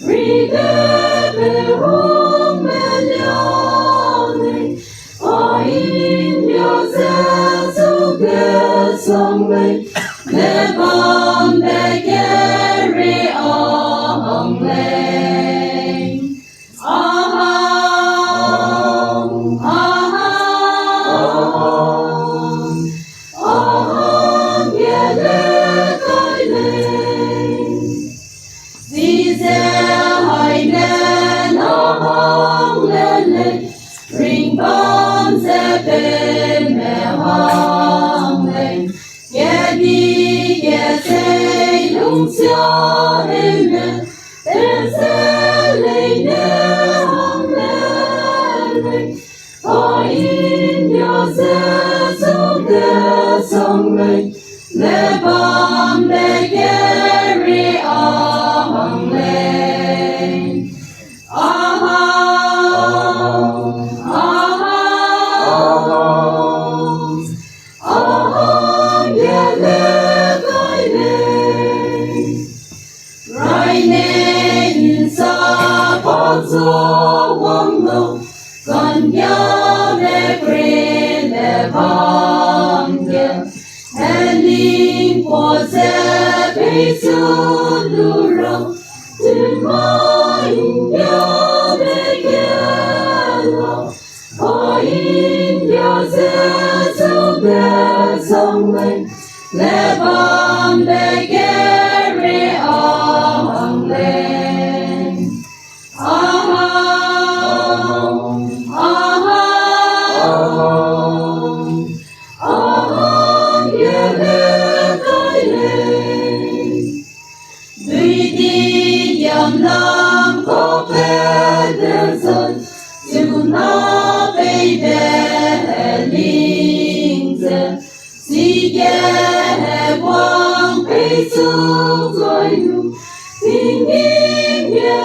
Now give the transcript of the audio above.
Ridebe umelione, oin Joseph gesongwe, lebam begeri ongle. Aham, aham, aham, yele kaile. Dize hainen aham lele, ring bam zebe me hamle. Yedi yese lung xia eme, Teselene hamle. Oin Joseph gesongwe, lebam begeri ongle. Aham, aham, aham, yele kaile. Raine insa pazo wanglo, ganya begri levangya. Hening pose besu luro, Tumainja begelo. Oin Joseph gesongwe, lebam begeri ongle. Aham, aham, aham, yele kaile. Duidi yam lam ko pedersen, Tuna baby lingze, Sige wang pei su zoi nu, Tingin ye